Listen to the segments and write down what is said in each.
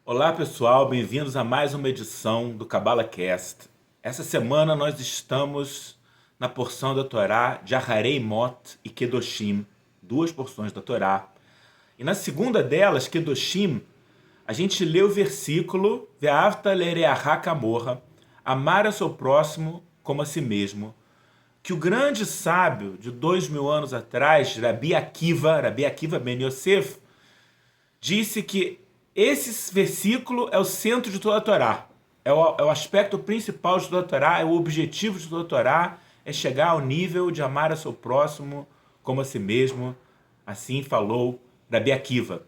Olá pessoal, bem-vindos a mais uma edição do Kabbalah Cast. Essa semana nós estamos na porção da Torá de Aharei Mot e Kedoshim, duas porções da Torá. E na segunda delas, Kedoshim, a gente lê o versículo Ve'avta le'reacha kamorha, amar a seu próximo como a si mesmo, que o grande sábio de 2000 anos atrás, Rabi Akiva Ben Yosef, disse que esse versículo é o centro de toda a Torá. É o aspecto principal de toda a Torá, é o objetivo de toda a Torá, é chegar ao nível de amar a seu próximo como a si mesmo. Assim falou Rabi Akiva.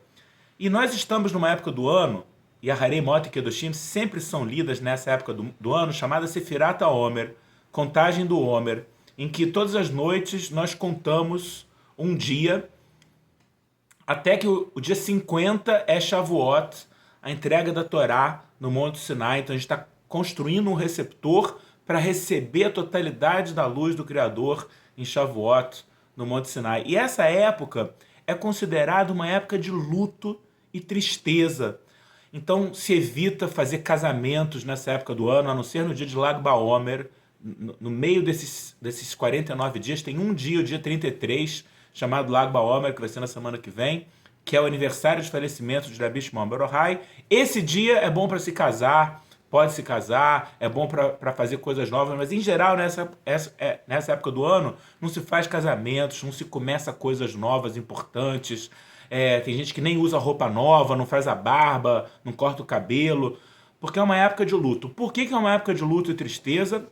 E nós estamos numa época do ano, e a Harei Mot e Kedoshim sempre são lidas nessa época do ano, chamada Sefirat HaOmer, contagem do Homer, em que todas as noites nós contamos um dia, até que o dia 50 é Shavuot, a entrega da Torá no Monte Sinai. Então a gente está construindo um receptor para receber a totalidade da luz do Criador em Shavuot, no Monte Sinai. E essa época é considerada uma época de luto e tristeza. Então se evita fazer casamentos nessa época do ano, a não ser no dia de Lag BaOmer. No meio desses 49 dias, tem um dia, o dia 33, chamado Lag BaOmer, que vai ser na semana que vem, que é o aniversário de falecimento de Rabi Shimon Bar Yochai. Esse dia é bom para se casar, pode se casar, é bom para fazer coisas novas, mas em geral, nessa época do ano, não se faz casamentos, não se começa coisas novas, importantes. Tem gente que nem usa roupa nova, não faz a barba, não corta o cabelo, porque é uma época de luto. Por que é uma época de luto e tristeza?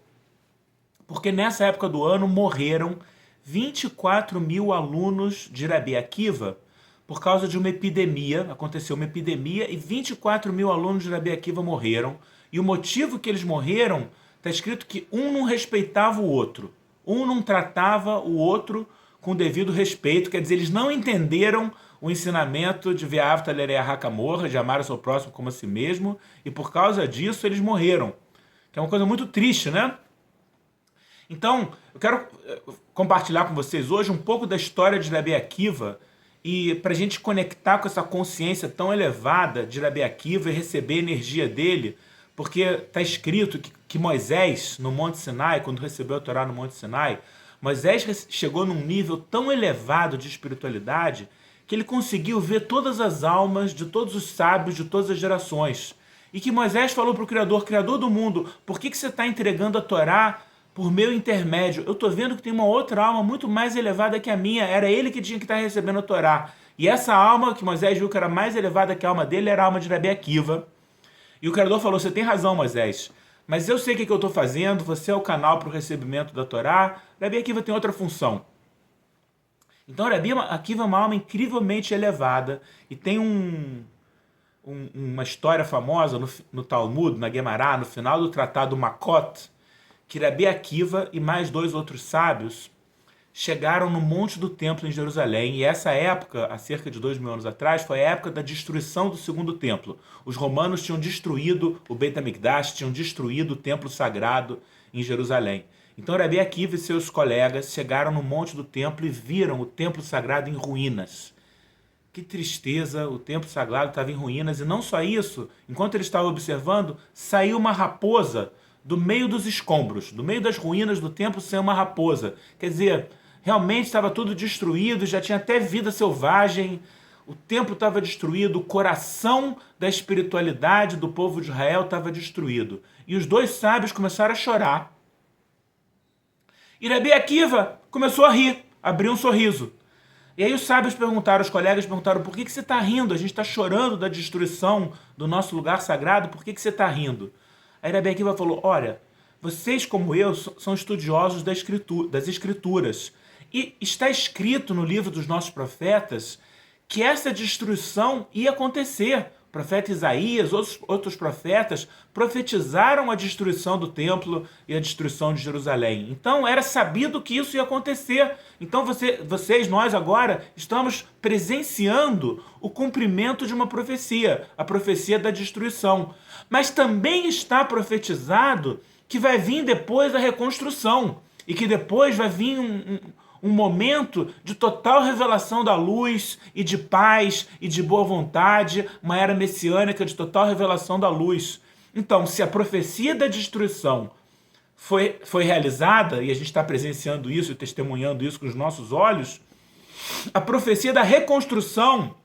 Porque nessa época do ano morreram 24 mil alunos de Rabi Akiva por causa de uma epidemia. Aconteceu uma epidemia e 24 mil alunos de Rabi Akiva morreram. E o motivo que eles morreram, está escrito que um não respeitava o outro. Um não tratava o outro com devido respeito. Quer dizer, eles não entenderam o ensinamento de Ve'avta le'reacha kamorha, de amar o seu próximo como a si mesmo. E por causa disso eles morreram. Que é uma coisa muito triste, né? Então, eu quero compartilhar com vocês hoje um pouco da história de Rabi Akiva e para a gente conectar com essa consciência tão elevada de Rabi Akiva e receber a energia dele, porque está escrito que Moisés, no Monte Sinai, quando recebeu a Torá no Monte Sinai, Moisés chegou num nível tão elevado de espiritualidade que ele conseguiu ver todas as almas de todos os sábios de todas as gerações. E que Moisés falou para o Criador do mundo, por que você está entregando a Torá por meu intermédio? Eu estou vendo que tem uma outra alma muito mais elevada que a minha. Era ele que tinha que estar recebendo a Torá. E essa alma que Moisés viu que era mais elevada que a alma dele era a alma de Rabi Akiva. E o Criador falou, você tem razão, Moisés, mas eu sei o que eu estou fazendo, você é o canal para o recebimento da Torá. Rabi Akiva tem outra função. Então Rabi Akiva é uma alma incrivelmente elevada e tem uma história famosa no Talmud, na Guemará, no final do tratado Makot, que Rabi Akiva e mais dois outros sábios chegaram no Monte do Templo em Jerusalém. E essa época, há cerca de 2000 anos atrás, foi a época da destruição do segundo templo. Os romanos tinham destruído o Beit HaMikdash, tinham destruído o templo sagrado em Jerusalém. Então Rabi Akiva e seus colegas chegaram no Monte do Templo e viram o templo sagrado em ruínas. Que tristeza, o templo sagrado estava em ruínas. E não só isso, enquanto eles estavam observando, saiu uma raposa do meio dos escombros, do meio das ruínas do templo, saiu uma raposa. Quer dizer, realmente estava tudo destruído, já tinha até vida selvagem, o templo estava destruído, o coração da espiritualidade do povo de Israel estava destruído. E os dois sábios começaram a chorar. E Rabi Akiva começou a rir, abriu um sorriso. E aí os sábios perguntaram, os colegas perguntaram, por que você está rindo? A gente está chorando da destruição do nosso lugar sagrado, por que você está rindo? Aí Rabi Akiva falou, olha, vocês como eu são estudiosos das escrituras. E está escrito no livro dos nossos profetas que essa destruição ia acontecer. O profeta Isaías, outros profetas, profetizaram a destruição do templo e a destruição de Jerusalém. Então era sabido que isso ia acontecer. Então vocês, nós agora, estamos presenciando o cumprimento de uma profecia, a profecia da destruição. Mas também está profetizado que vai vir depois a reconstrução e que depois vai vir um momento de total revelação da luz e de paz e de boa vontade, uma era messiânica de total revelação da luz. Então, se a profecia da destruição foi realizada, e a gente está presenciando isso e testemunhando isso com os nossos olhos, a profecia da reconstrução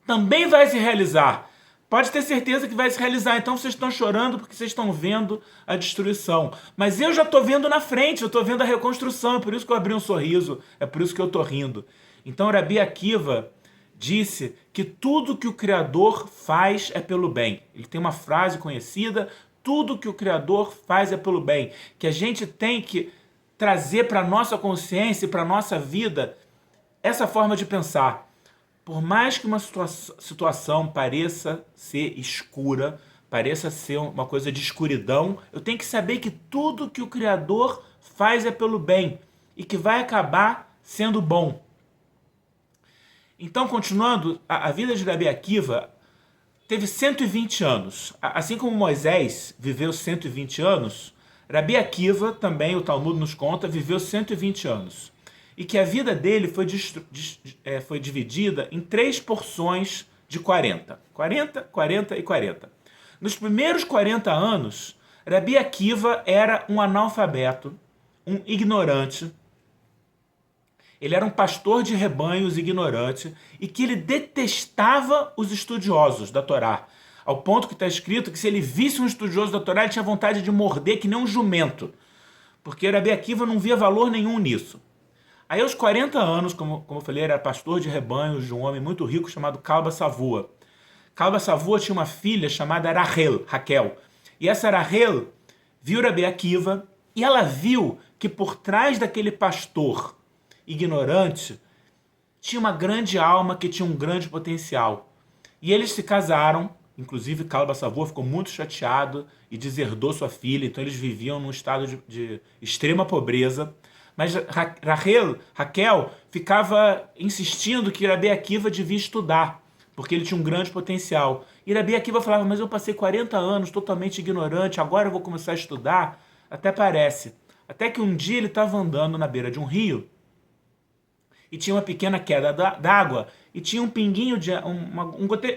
também vai se realizar. Pode ter certeza que vai se realizar. Então vocês estão chorando porque vocês estão vendo a destruição. Mas eu já estou vendo na frente, eu estou vendo a reconstrução. É por isso que eu abri um sorriso, é por isso que eu estou rindo. Então Rabi Akiva disse que tudo que o Criador faz é pelo bem. Ele tem uma frase conhecida: tudo que o Criador faz é pelo bem. Que a gente tem que trazer para a nossa consciência e para a nossa vida essa forma de pensar. Por mais que uma situação pareça ser escura, pareça ser uma coisa de escuridão, eu tenho que saber que tudo que o Criador faz é pelo bem e que vai acabar sendo bom. Então, continuando, a vida de Rabi Akiva teve 120 anos. Assim como Moisés viveu 120 anos, Rabi Akiva, também o Talmud nos conta, viveu 120 anos. E que a vida dele foi dividida em 3 porções de 40. 40, 40 e 40. Nos primeiros 40 anos, Rabi Akiva era um analfabeto, um ignorante. Ele era um pastor de rebanhos ignorante e que ele detestava os estudiosos da Torá. Ao ponto que está escrito que se ele visse um estudioso da Torá, ele tinha vontade de morder que nem um jumento. Porque Rabi Akiva não via valor nenhum nisso. Aí aos 40 anos, como eu falei, era pastor de rebanhos de um homem muito rico chamado Kalba Savua. Kalba Savua tinha uma filha chamada Raquel. E essa Rachel viu Rabi Akiva e ela viu que por trás daquele pastor ignorante tinha uma grande alma que tinha um grande potencial. E eles se casaram, inclusive Kalba Savua ficou muito chateado e deserdou sua filha, então eles viviam num estado de extrema pobreza. Mas Raquel ficava insistindo que Rabi Akiva devia estudar, porque ele tinha um grande potencial. E Rabi Akiva falava: mas eu passei 40 anos totalmente ignorante, agora eu vou começar a estudar? Até parece. Até que um dia ele estava andando na beira de um rio e tinha uma pequena queda d'água e tinha um pinguinho,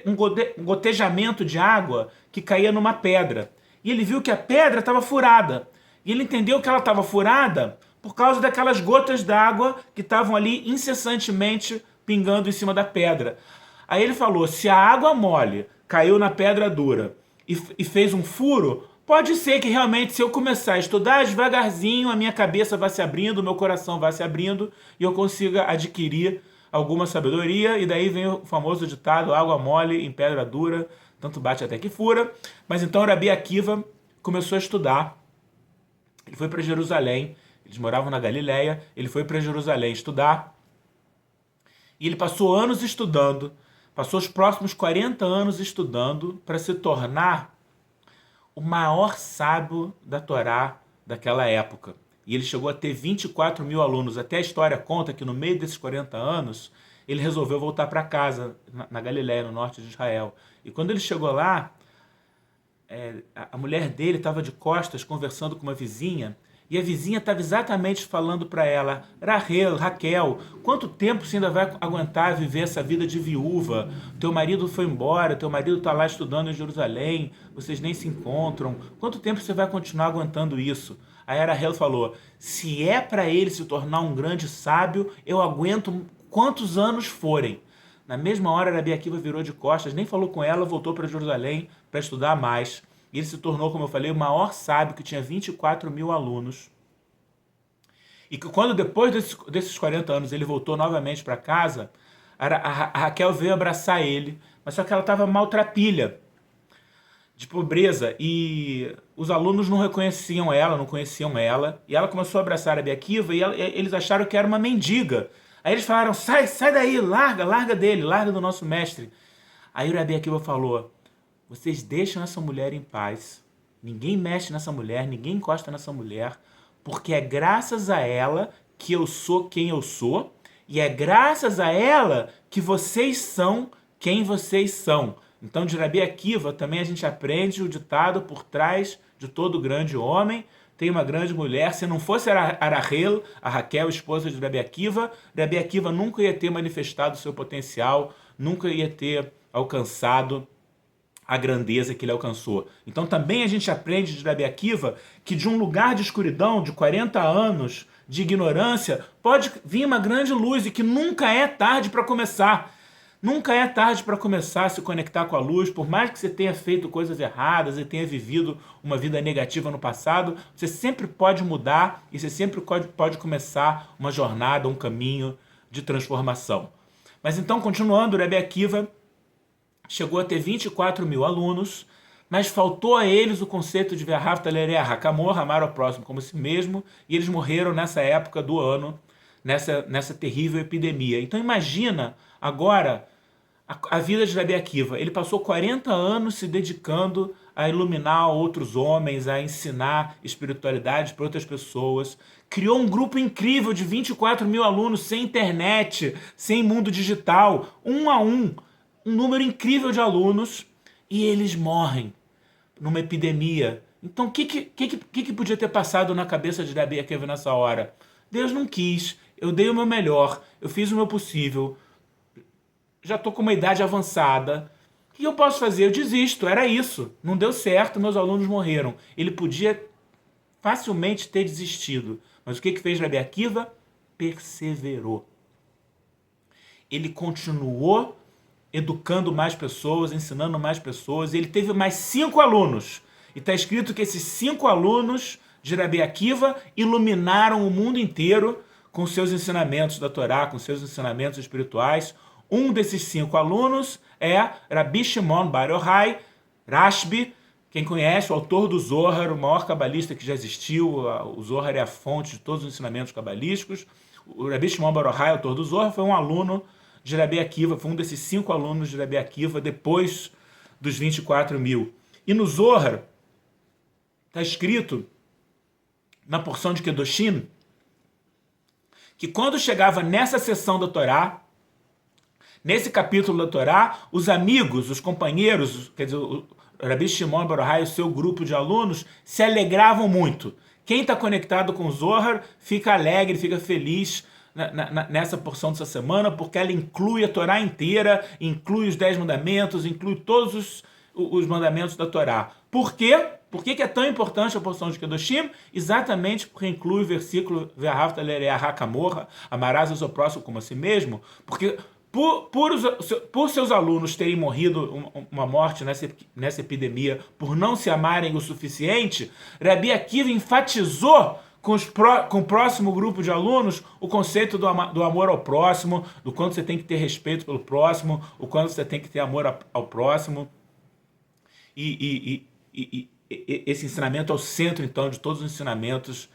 um gotejamento de água que caía numa pedra. E ele viu que a pedra estava furada. E ele entendeu que ela estava furada por causa daquelas gotas d'água que estavam ali incessantemente pingando em cima da pedra. Aí ele falou: se a água mole caiu na pedra dura e fez um furo, pode ser que realmente, se eu começar a estudar devagarzinho, a minha cabeça vai se abrindo, o meu coração vai se abrindo e eu consiga adquirir alguma sabedoria. E daí vem o famoso ditado: água mole em pedra dura, tanto bate até que fura. Mas então Rabi Akiva começou a estudar. Ele foi para Jerusalém. Eles moravam na Galileia, ele foi para Jerusalém estudar. E ele passou anos estudando, passou os próximos 40 anos estudando para se tornar o maior sábio da Torá daquela época. E ele chegou a ter 24 mil alunos. Até a história conta que no meio desses 40 anos, ele resolveu voltar para casa, na Galileia, no norte de Israel. E quando ele chegou lá, a mulher dele estava de costas conversando com uma vizinha. E a vizinha estava exatamente falando para ela: Raquel, quanto tempo você ainda vai aguentar viver essa vida de viúva? Teu marido foi embora, teu marido está lá estudando em Jerusalém, vocês nem se encontram. Quanto tempo você vai continuar aguentando isso? Aí a Rachel falou: se é para ele se tornar um grande sábio, eu aguento quantos anos forem. Na mesma hora, Rabi Akiva virou de costas, nem falou com ela, voltou para Jerusalém para estudar mais. E ele se tornou, como eu falei, o maior sábio, que tinha 24 mil alunos. E que quando, depois desses 40 anos, ele voltou novamente para casa, a Raquel veio abraçar ele, mas só que ela estava maltrapilha, de pobreza, e os alunos não reconheciam ela, não conheciam ela, e ela começou a abraçar a Rabi Akiva, e eles acharam que era uma mendiga. Aí eles falaram: sai daí, larga dele, larga do nosso mestre. Aí o Rabi Akiva falou: vocês deixam essa mulher em paz, ninguém mexe nessa mulher, ninguém encosta nessa mulher, porque é graças a ela que eu sou quem eu sou, e é graças a ela que vocês são quem vocês são. Então, de Rabi Akiva também a gente aprende o ditado: por trás de todo grande homem tem uma grande mulher. Se não fosse a Rachel, a Raquel, esposa de Rabi Akiva nunca ia ter manifestado o seu potencial, nunca ia ter alcançado a grandeza que ele alcançou. Então também a gente aprende de Rabi Akiva que de um lugar de escuridão, de 40 anos de ignorância, pode vir uma grande luz e que nunca é tarde para começar. Nunca é tarde para começar a se conectar com a luz, por mais que você tenha feito coisas erradas e tenha vivido uma vida negativa no passado, você sempre pode mudar e você sempre pode começar uma jornada, um caminho de transformação. Mas então, continuando, Rabi Akiva chegou a ter 24 mil alunos, mas faltou a eles o conceito de Ve'ahavta l'reacha, amar ao próximo como si mesmo, e eles morreram nessa época do ano, nessa terrível epidemia. Então imagina agora a vida de Rabi Akiva. Ele passou 40 anos se dedicando a iluminar outros homens, a ensinar espiritualidade para outras pessoas. Criou um grupo incrível de 24 mil alunos, sem internet, sem mundo digital, um a um número incrível de alunos, e eles morrem numa epidemia. Então o que podia ter passado na cabeça de Rabi Akiva nessa hora? Deus não quis, eu dei o meu melhor, eu fiz o meu possível, já estou com uma idade avançada, o que eu posso fazer? Eu desisto, era isso, não deu certo, meus alunos morreram. Ele podia facilmente ter desistido, mas o que fez Rabi Akiva? Perseverou. Ele continuou educando mais pessoas, ensinando mais pessoas, e ele teve mais 5 alunos. E está escrito que esses 5 alunos de Rabi Akiva iluminaram o mundo inteiro com seus ensinamentos da Torá, com seus ensinamentos espirituais. Um desses 5 alunos é Rabi Shimon Bar Yochai, Rashbi, quem conhece, o autor do Zohar, o maior cabalista que já existiu. O Zohar é a fonte de todos os ensinamentos cabalísticos. O Rabi Shimon Bar Yochai, autor do Zohar, foi um aluno de Rabi Akiva, foi um desses 5 alunos de Rabi Akiva depois dos 24 mil. E no Zohar está escrito, na porção de Kedoshim, que quando chegava nessa seção da Torá, nesse capítulo da Torá, os amigos, os companheiros, quer dizer, o Rabi Shimon Bar Yochai e o seu grupo de alunos se alegravam muito. Quem está conectado com o Zohar fica alegre, fica feliz nessa porção dessa semana, porque ela inclui a Torá inteira, inclui os 10 mandamentos, inclui todos os mandamentos da Torá. Por quê? Por que é tão importante a porção de Kedoshim? Exatamente porque inclui o versículo Ve'ahavta l'reacha kamorha, amarás ao seu próximo como a si mesmo, porque por seus alunos terem morrido uma morte nessa epidemia, por não se amarem o suficiente, Rabi Akiva enfatizou com o próximo grupo de alunos o conceito do amor ao próximo, do quanto você tem que ter respeito pelo próximo, o quanto você tem que ter amor ao próximo. E esse ensinamento é o centro, então, de todos os ensinamentos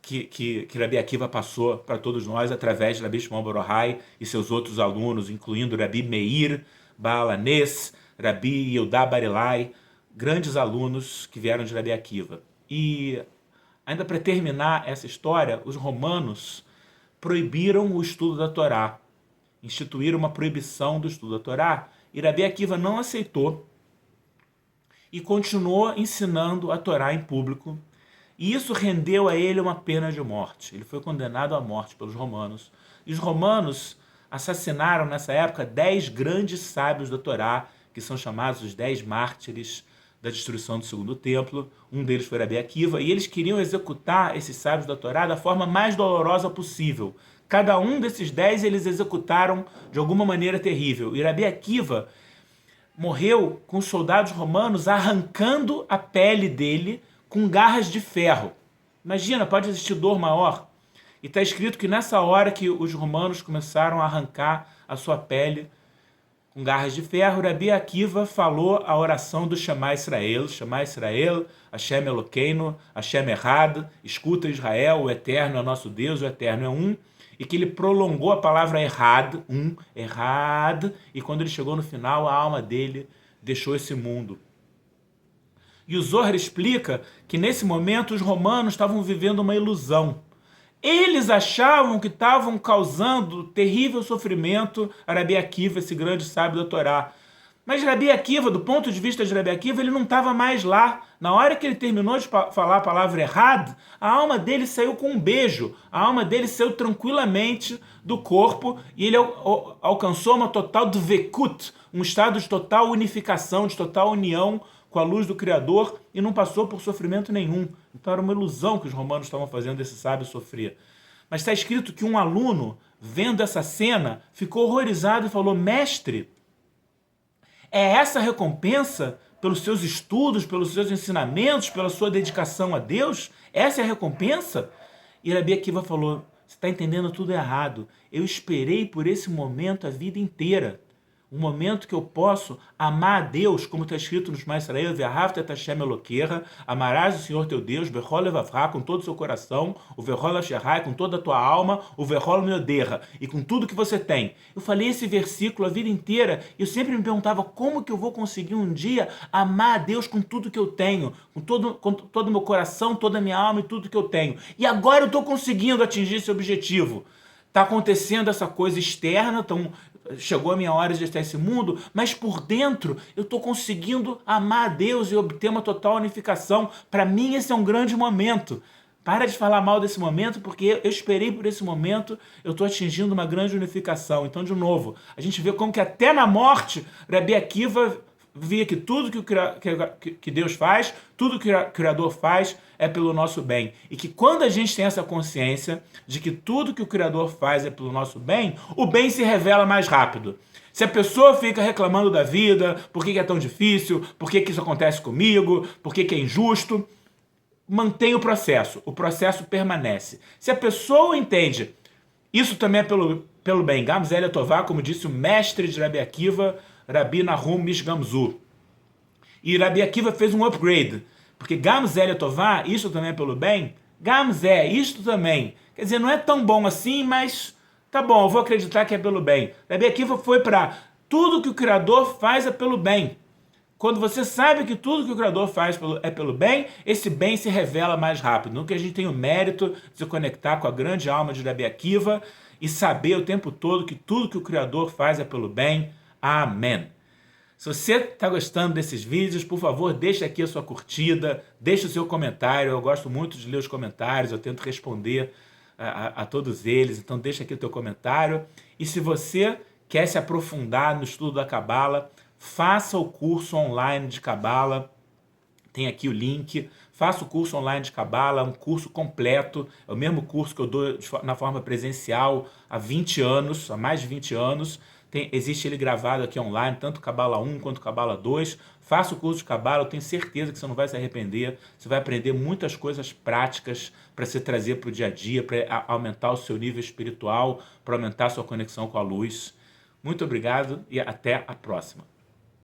que Rabi Akiva passou para todos nós através de Rabi Shimon Bar Yochai e seus outros alunos, incluindo Rabi Meir Baal HaNes, Rabi Yehuda Bar Ilai, grandes alunos que vieram de Rabi Akiva. E ainda para terminar essa história, os romanos proibiram o estudo da Torá, instituíram uma proibição do estudo da Torá, e Rabi Akiva não aceitou e continuou ensinando a Torá em público, e isso rendeu a ele uma pena de morte. Ele foi condenado à morte pelos romanos, e os romanos assassinaram nessa época 10 grandes sábios da Torá, que são chamados os 10 mártires da destruição do segundo templo. Um deles foi Rabi Akiva, e eles queriam executar esses sábios da Torá da forma mais dolorosa possível. Cada um desses 10 eles executaram de alguma maneira terrível. E Rabi Akiva morreu com os soldados romanos arrancando a pele dele com garras de ferro. Imagina, pode existir dor maior? E está escrito que nessa hora que os romanos começaram a arrancar a sua pele com garras de ferro, Rabi Akiva falou a oração do Shema Israel, Hashem Elokeinu, Hashem Echad, escuta Israel, o Eterno é nosso Deus, o Eterno é um, e que ele prolongou a palavra Errad, Errad, e quando ele chegou no final, a alma dele deixou esse mundo. E o Zohar explica que nesse momento os romanos estavam vivendo uma ilusão. Eles achavam que estavam causando terrível sofrimento a Rabi Akiva, esse grande sábio da Torá. Mas Rabi Akiva, do ponto de vista de Rabi Akiva, ele não estava mais lá. Na hora que ele terminou de falar a palavra errada, a alma dele saiu com um beijo. A alma dele saiu tranquilamente do corpo e ele alcançou uma total dvekut, um estado de total unificação, de total união com a luz do Criador e não passou por sofrimento nenhum. Então era uma ilusão que os romanos estavam fazendo esse sábio sofrer. Mas está escrito que um aluno, vendo essa cena, ficou horrorizado e falou: mestre, é essa a recompensa pelos seus estudos, pelos seus ensinamentos, pela sua dedicação a Deus? Essa é a recompensa? E Rabi Akiva falou: você está entendendo tudo errado. Eu esperei por esse momento a vida inteira. Um momento que eu posso amar a Deus, como está escrito nos Mais Israel, Ve'ahavta et Hashem Elokecha, amarás o Senhor teu Deus, Bechol levavcha, com todo o seu coração, o Vechol asherai, com toda a tua alma, o Vechol meoderra, e com tudo que você tem. Eu falei esse versículo a vida inteira, e eu sempre me perguntava como que eu vou conseguir um dia amar a Deus com tudo que eu tenho, com todo o meu coração, toda a minha alma e tudo que eu tenho. E agora eu estou conseguindo atingir esse objetivo. Está acontecendo essa coisa externa, chegou a minha hora de estar nesse mundo, mas por dentro eu estou conseguindo amar a Deus e obter uma total unificação. Para mim esse é um grande momento. Para de falar mal desse momento, porque eu esperei por esse momento, eu estou atingindo uma grande unificação. Então, de novo, a gente vê como que até na morte, Rabi Akiva via que tudo que Deus faz, tudo que o Criador faz é pelo nosso bem. E que quando a gente tem essa consciência de que tudo que o Criador faz é pelo nosso bem, o bem se revela mais rápido. Se a pessoa fica reclamando da vida, por que é tão difícil, por que isso acontece comigo, por que é injusto, mantém o processo permanece. Se a pessoa entende, isso também é pelo bem. Gamzel Tová, como disse o mestre de Rabi Akiva, Rabi Nahum Mishgamzu. E Rabi Akiva fez um upgrade, porque Gamzel Tová, isso também é pelo bem, Gamzé, isto também. Quer dizer, não é tão bom assim, mas tá bom, eu vou acreditar que é pelo bem. Rabi Akiva foi para tudo que o Criador faz é pelo bem. Quando você sabe que tudo que o Criador faz é pelo bem, esse bem se revela mais rápido. Não que a gente tenha o mérito de se conectar com a grande alma de Rabi Akiva e saber o tempo todo que tudo que o Criador faz é pelo bem. Amém. Se você está gostando desses vídeos, por favor, deixe aqui a sua curtida, deixe o seu comentário. Eu gosto muito de ler os comentários, eu tento responder a todos eles, então deixa aqui o teu comentário. E se você quer se aprofundar no estudo da Cabala, faça o curso online de Cabala, tem aqui o link. Faça o curso online de Cabala, um curso completo, é o mesmo curso que eu dou na forma presencial há 20 anos, há mais de 20 anos. Existe ele gravado aqui online, tanto Cabala 1 quanto Cabala 2. Faça o curso de Cabala, eu tenho certeza que você não vai se arrepender. Você vai aprender muitas coisas práticas para você trazer para o dia a dia, para aumentar o seu nível espiritual, para aumentar a sua conexão com a luz. Muito obrigado e até a próxima.